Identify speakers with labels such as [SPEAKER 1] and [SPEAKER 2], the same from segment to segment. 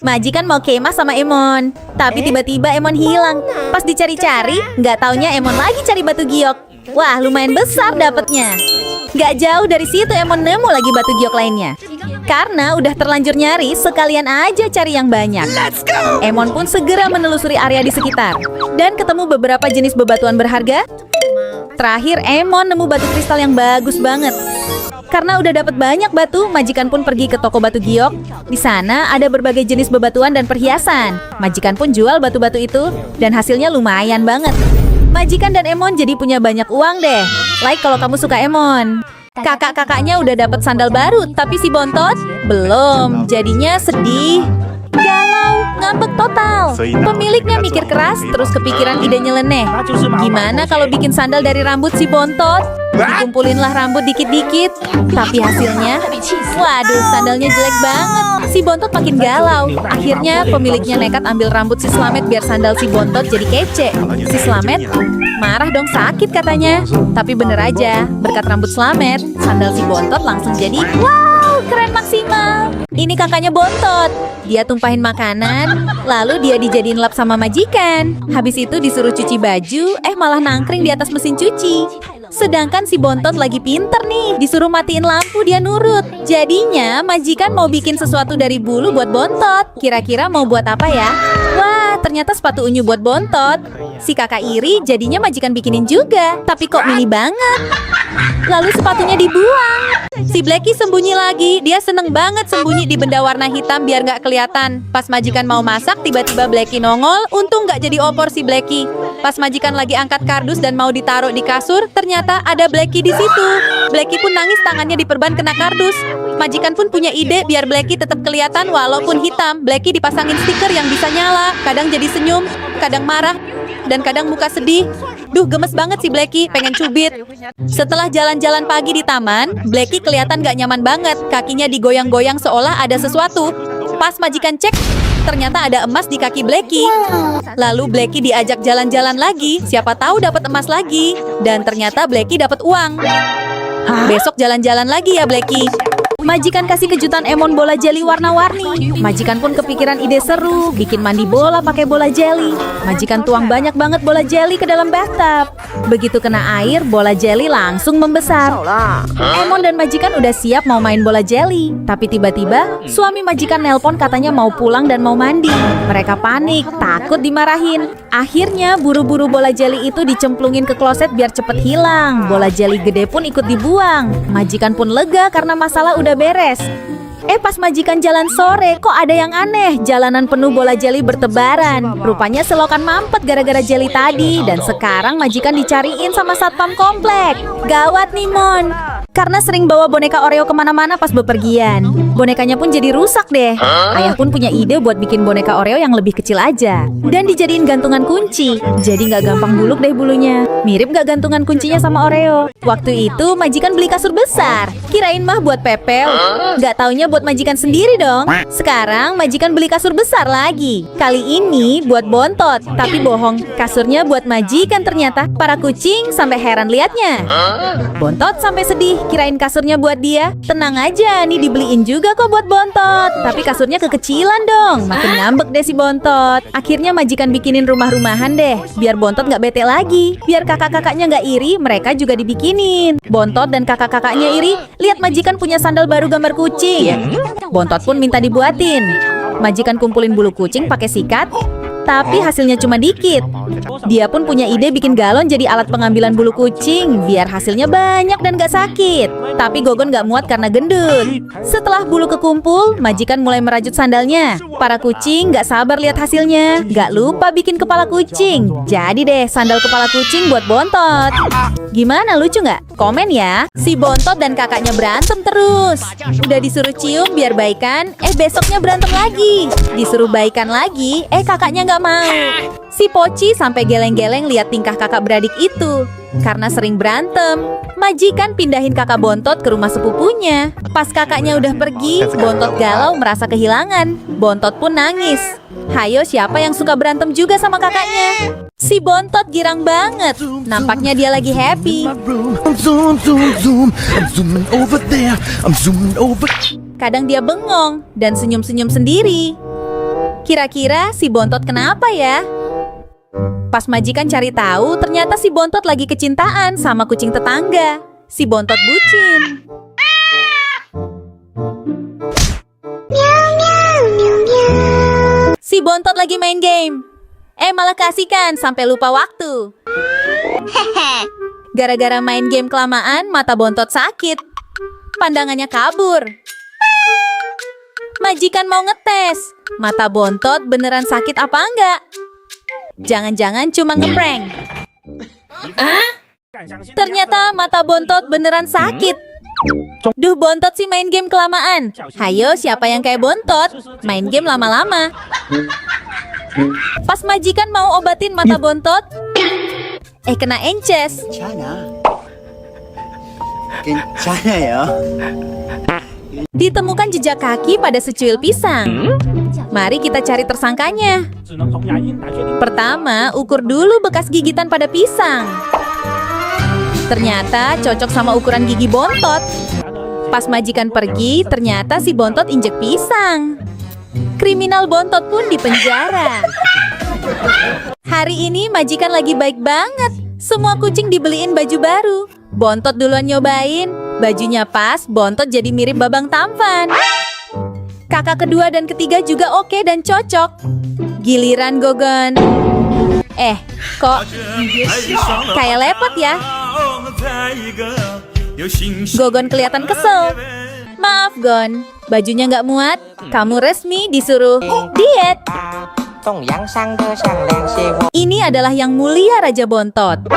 [SPEAKER 1] Majikan mau kemah sama Emon. Tapi tiba-tiba Emon hilang. Pas dicari-cari, nggak taunya Emon lagi cari batu giok. Wah, lumayan besar dapetnya. Nggak jauh dari situ Emon nemu lagi batu giok lainnya. Karena udah terlanjur nyari, sekalian aja cari yang banyak. Emon pun segera menelusuri area di sekitar. Dan ketemu beberapa jenis bebatuan berharga. Terakhir Emon nemu batu kristal yang bagus banget. Karena udah dapat banyak batu, majikan pun pergi ke toko batu giok. Di sana ada berbagai jenis bebatuan dan perhiasan. Majikan pun jual batu-batu itu dan hasilnya lumayan banget. Majikan dan Emon jadi punya banyak uang deh. Like kalau kamu suka Emon. Kakak-kakaknya udah dapat sandal baru, tapi si Bontot belum. Jadinya sedih, galau, ngambek total. Pemiliknya mikir keras, terus kepikiran ide nyeleneh. Gimana kalau bikin sandal dari rambut si Bontot? Dikumpulinlah rambut dikit-dikit. Tapi hasilnya, waduh, sandalnya jelek banget. Si Bontot makin galau. Akhirnya pemiliknya nekat ambil rambut si Slamet biar sandal si Bontot jadi kece. Si Slamet marah dong, sakit katanya. Tapi bener aja, berkat rambut Slamet, sandal si Bontot langsung jadi wow, keren maksimal. Ini kakaknya Bontot. Dia tumpahin makanan, lalu dia dijadiin lap sama majikan. Habis itu disuruh cuci baju, malah nangkring di atas mesin cuci. Sedangkan si Bontot lagi pinter nih, disuruh matiin lampu dia nurut. Jadinya majikan mau bikin sesuatu dari bulu buat Bontot. Kira-kira mau buat apa ya? Wah, ternyata sepatu unyu buat Bontot. Si kakak iri jadinya majikan bikinin juga, tapi kok mini banget. Lalu sepatunya dibuang. Si Blacky sembunyi lagi. Dia seneng banget sembunyi di benda warna hitam biar nggak kelihatan. Pas majikan mau masak, tiba-tiba Blacky nongol. Untung nggak jadi opor si Blacky. Pas majikan lagi angkat kardus dan mau ditaruh di kasur, ternyata ada Blacky di situ. Blacky pun nangis, tangannya diperban kena kardus. Majikan pun punya ide biar Blacky tetap kelihatan walaupun hitam. Blacky dipasangin stiker yang bisa nyala. Kadang jadi senyum, kadang marah, dan kadang muka sedih. Duh, gemes banget si Blacky, pengen cubit. Setelah jalan-jalan pagi di taman, Blacky kelihatan gak nyaman banget. Kakinya digoyang-goyang seolah ada sesuatu. Pas majikan cek, ternyata ada emas di kaki Blacky. Lalu Blacky diajak jalan-jalan lagi, siapa tahu dapat emas lagi. Dan ternyata Blacky dapat uang. Besok jalan-jalan lagi ya Blacky. Majikan kasih kejutan Emon bola jeli warna-warni. Majikan pun kepikiran ide seru, bikin mandi bola pakai bola jeli. Majikan tuang banyak banget bola jeli ke dalam bathtub. Begitu kena air, bola jeli langsung membesar. Emon dan majikan udah siap mau main bola jeli. Tapi tiba-tiba, suami majikan nelpon katanya mau pulang dan mau mandi. Mereka panik, takut dimarahin. Akhirnya buru-buru bola jeli itu dicemplungin ke kloset biar cepet hilang. Bola jeli gede pun ikut dibuang. Majikan pun lega karena masalah udah beres. Pas majikan jalan sore, kok ada yang aneh. Jalanan penuh bola jeli bertebaran. Rupanya selokan mampet gara-gara jeli tadi. Dan sekarang majikan dicariin sama satpam komplek. Gawat nih Mon, karena sering bawa boneka Oreo kemana-mana pas bepergian. Bonekanya pun jadi rusak deh. Ayah pun punya ide buat bikin boneka Oreo yang lebih kecil aja. Dan dijadiin gantungan kunci. Jadi nggak gampang buluk deh bulunya. Mirip nggak gantungan kuncinya sama Oreo. Waktu itu majikan beli kasur besar. Kirain mah buat Pepel. Nggak taunya buat majikan sendiri dong. Sekarang majikan beli kasur besar lagi. Kali ini buat Bontot. Tapi bohong, kasurnya buat majikan ternyata. Para kucing sampai heran liatnya. Bontot sampai sedih, kirain kasurnya buat dia. Tenang aja, nih dibeliin juga kok buat Bontot. Tapi kasurnya kekecilan dong. Makin ngambek deh si Bontot. Akhirnya majikan bikinin rumah-rumahan deh, biar Bontot nggak bete lagi. Biar kakak-kakaknya nggak iri, mereka juga dibikinin. Bontot dan kakak-kakaknya iri, lihat majikan punya sandal baru gambar kucing. Bontot pun minta dibuatin. Majikan kumpulin bulu kucing pakai sikat, tapi hasilnya cuma dikit. Dia pun punya ide bikin galon jadi alat pengambilan bulu kucing, biar hasilnya banyak dan gak sakit. Tapi Gogon gak muat karena gendut. Setelah bulu kekumpul, majikan mulai merajut sandalnya. Para kucing gak sabar lihat hasilnya. Gak lupa bikin kepala kucing. Jadi deh sandal kepala kucing buat Bontot. Gimana, lucu gak? Komen ya. Si Bontot dan kakaknya berantem terus. Udah disuruh cium biar baikan, besoknya berantem lagi. Disuruh baikan lagi, kakaknya gak mau. Si Poci sampai geleng-geleng lihat tingkah kakak beradik itu. Karena sering berantem, majikan pindahin kakak Bontot ke rumah sepupunya. Pas kakaknya udah pergi, Bontot galau merasa kehilangan. Bontot pun nangis. Hayo, siapa yang suka berantem juga sama kakaknya? Si Bontot girang banget. Nampaknya dia lagi happy. Kadang dia bengong dan senyum-senyum sendiri. Kira-kira si Bontot kenapa ya? Pas majikan cari tahu, ternyata si Bontot lagi kecintaan sama kucing tetangga. Si Bontot bucin. Si Bontot lagi main game. Malah kasihkan sampai lupa waktu. Gara-gara main game kelamaan, mata Bontot sakit. Pandangannya kabur. Majikan mau ngetes. Mata Bontot beneran sakit apa enggak? Jangan-jangan cuma ngeprank. Ternyata mata Bontot beneran sakit. Duh, Bontot sih main game kelamaan. Hayo, siapa yang kayak Bontot? Main game lama-lama. Pas majikan mau obatin mata Bontot, kena ences.
[SPEAKER 2] Kencana ya.
[SPEAKER 1] Ditemukan jejak kaki pada secuil pisang. Mari kita cari tersangkanya. Pertama, ukur dulu bekas gigitan pada pisang. Ternyata cocok sama ukuran gigi Bontot. Pas majikan pergi, ternyata si Bontot injek pisang. Kriminal Bontot pun dipenjara. Hari ini majikan lagi baik banget. Semua kucing dibeliin baju baru. Bontot duluan nyobain. Bajunya pas, Bontot jadi mirip Babang Tampan. Kakak kedua dan ketiga juga oke dan cocok. Giliran Gogon. Kok kayak lepot ya? Gogon kelihatan kesel. Maaf Gon, bajunya nggak muat. Kamu resmi disuruh diet. Ini adalah yang mulia Raja Bontot.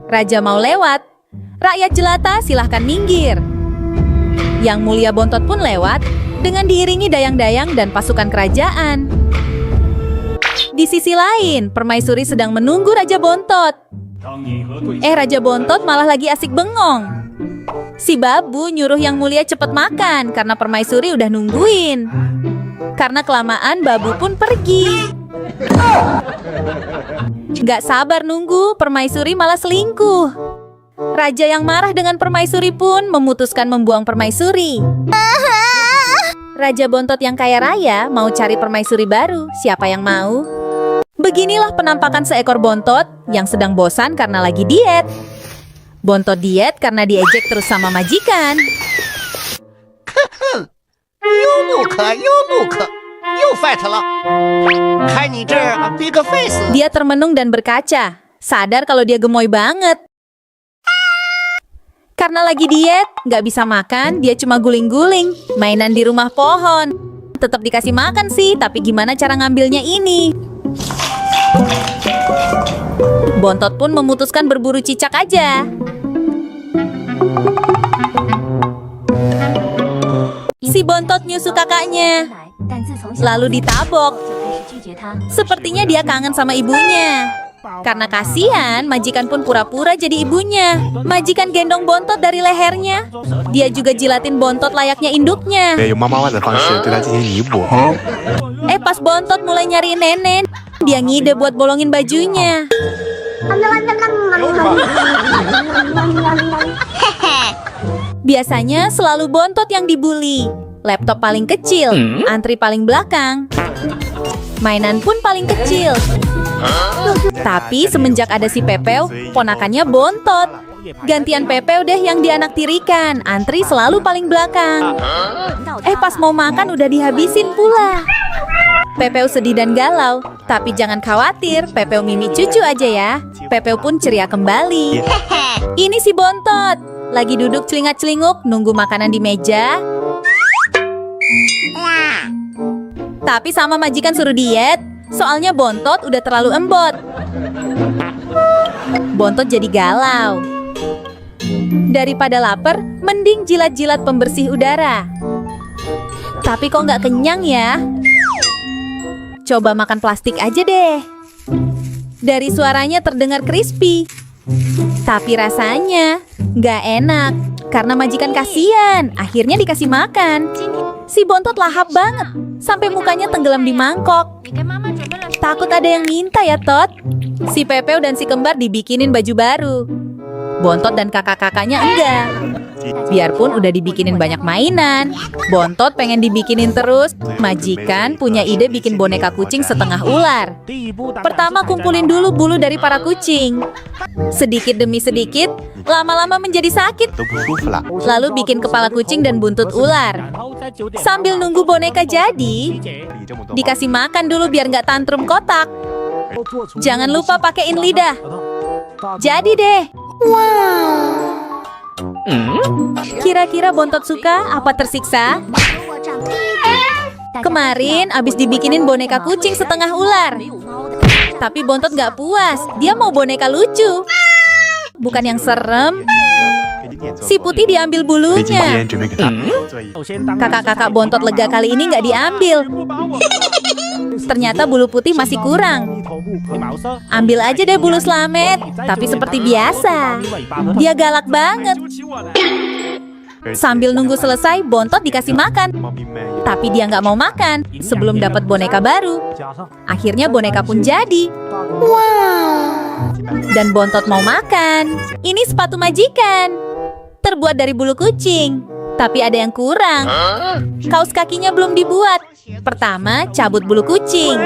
[SPEAKER 1] Raja mau lewat. Rakyat jelata silahkan minggir. Yang mulia Bontot pun lewat dengan diiringi dayang-dayang dan pasukan kerajaan. Di sisi lain, permaisuri sedang menunggu Raja Bontot. Raja Bontot malah lagi asik bengong. Si babu nyuruh yang mulia cepet makan karena permaisuri udah nungguin. Karena kelamaan, babu pun pergi. Gak sabar nunggu, permaisuri malah selingkuh. Raja yang marah dengan permaisuri pun memutuskan membuang permaisuri. Raja Bontot yang kaya raya mau cari permaisuri baru. Siapa yang mau? Beginilah penampakan seekor Bontot yang sedang bosan karena lagi diet. Bontot diet karena diejek terus sama majikan. Dia termenung dan berkaca. Sadar kalau dia gemoy banget. Karena lagi diet, nggak bisa makan, dia cuma guling-guling. Mainan di rumah pohon. Tetap dikasih makan sih, tapi gimana cara ngambilnya ini? Bontot pun memutuskan berburu cicak aja. Si Bontot nyusu kakaknya, lalu ditabok. Sepertinya dia kangen sama ibunya. Karena kasihan, majikan pun pura-pura jadi ibunya. Majikan gendong Bontot dari lehernya. Dia juga jilatin Bontot layaknya induknya. Pas Bontot mulai nyariin nenek, dia ngide buat bolongin bajunya. Biasanya selalu Bontot yang dibully. Laptop paling kecil, antri paling belakang. Mainan pun paling kecil. Tapi semenjak ada si Pepeo, ponakannya Bontot. Gantian Pepeo deh yang dianaktirikan, antri selalu paling belakang. Pas mau makan udah dihabisin pula. Pepeo sedih dan galau, tapi jangan khawatir, Pepeo mimi cucu aja ya. Pepeo pun ceria kembali. Ini si Bontot, lagi duduk celingak-celinguk nunggu makanan di meja. Tapi sama majikan suruh diet, soalnya Bontot udah terlalu embot. Bontot jadi galau. Daripada lapar, mending jilat-jilat pembersih udara. Tapi kok nggak kenyang ya? Coba makan plastik aja deh. Dari suaranya terdengar crispy. Tapi rasanya nggak enak. Karena majikan kasihan, akhirnya dikasih makan. Si Bontot lahap banget, sampai mukanya tenggelam di mangkok. Takut ada yang minta ya, Tot? Si Pepeo dan si kembar dibikinin baju baru. Bontot dan kakak-kakaknya enggak. Biarpun udah dibikinin banyak mainan, Bontot pengen dibikinin terus. Majikan punya ide bikin boneka kucing setengah ular. Pertama kumpulin dulu bulu dari para kucing. Sedikit demi sedikit, lama-lama menjadi sakit. Lalu bikin kepala kucing dan buntut ular. Sambil nunggu boneka jadi, dikasih makan dulu biar nggak tantrum kotak. Jangan lupa pakein lidah. Jadi deh. Kira-kira Bontot suka apa tersiksa? Kemarin abis dibikinin boneka kucing setengah ular. Tapi Bontot nggak puas. Dia mau boneka lucu. Bukan yang serem. Si Putih diambil bulunya. Kakak-kakak Bontot lega kali ini nggak diambil. Ternyata bulu putih masih kurang. Ambil aja deh bulu Slamet. Tapi seperti biasa, dia galak banget. Sambil nunggu selesai, Bontot dikasih makan. Tapi dia nggak mau makan sebelum dapat boneka baru. Akhirnya boneka pun jadi. Dan Bontot mau makan. Ini sepatu majikan. Terbuat dari bulu kucing. Tapi ada yang kurang. Kaos kakinya belum dibuat. Pertama, cabut bulu kucing.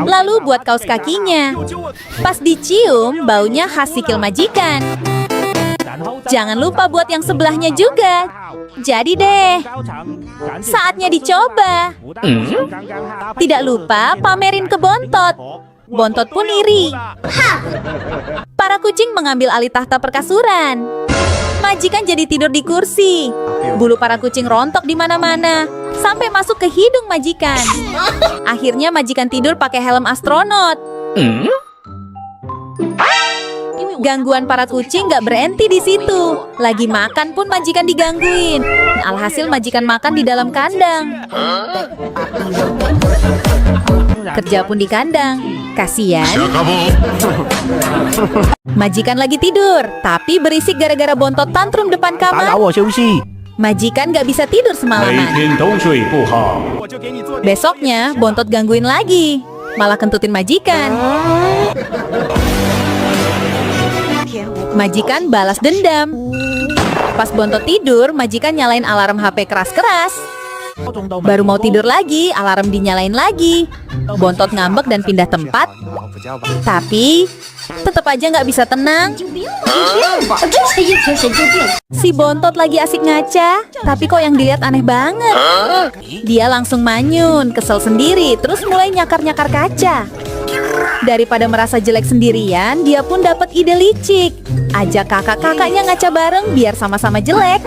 [SPEAKER 1] Lalu buat kaos kakinya. Pas dicium, baunya khas sikil majikan. Jangan lupa buat yang sebelahnya juga. Jadi deh. Saatnya dicoba. Tidak lupa pamerin ke Bontot. Bontot pun iri. Para kucing mengambil alih tahta perkasuran. Majikan jadi tidur di kursi. Bulu para kucing rontok di mana-mana, sampai masuk ke hidung majikan. Akhirnya majikan tidur pakai helm astronot. Gangguan para kucing nggak berhenti di situ. Lagi makan pun majikan digangguin. Alhasil majikan makan di dalam kandang. Kerja pun di kandang. Kasian. Majikan lagi tidur, tapi berisik gara-gara Bontot tantrum depan kamar. Majikan nggak bisa tidur semalaman. Besoknya Bontot gangguin lagi, malah kentutin majikan. Majikan balas dendam. Pas Bontot tidur, majikan nyalain alarm HP keras-keras. Baru mau tidur lagi, alarm dinyalain lagi. Bontot ngambek dan pindah tempat. Tapi tetap aja nggak bisa tenang. Si Bontot lagi asik ngaca, tapi kok yang dilihat aneh banget. Dia langsung manyun, kesel sendiri, terus mulai nyakar-nyakar kaca. Daripada merasa jelek sendirian, dia pun dapat ide licik. Ajak kakak-kakaknya ngaca bareng biar sama-sama jelek.